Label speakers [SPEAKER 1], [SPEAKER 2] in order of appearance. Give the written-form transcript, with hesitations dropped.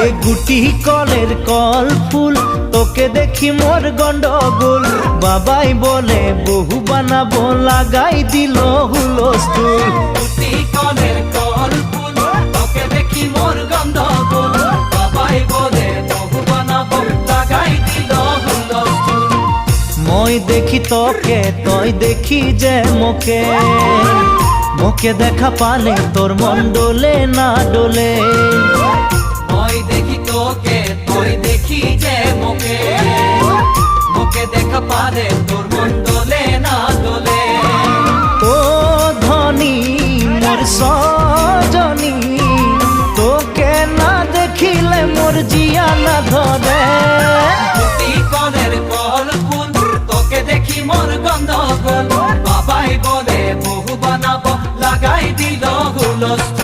[SPEAKER 1] এ গুটি কলের কল ফুল তোকে দেখি মোর গন্ডগোল বাবাই বলে বহু বানাবো লাগাই দিল হুলস্থুল
[SPEAKER 2] গুটি কলের কল ফুল তোকে দেখি মোর গন্ডগোল বাবাই বলে বহু বানাবো লাগাই দিল হুলস্থুল
[SPEAKER 1] মই দেখি তোকে তই দেখি যে মোকে মোকে দেখা পালে তোর মন ডোলে না ডোলে
[SPEAKER 2] মই দেখি তোকে তুই দেখি যে মোকে মোকে দেখা পারে তোর মন দোলে না দোলে
[SPEAKER 1] ও ধনী মোর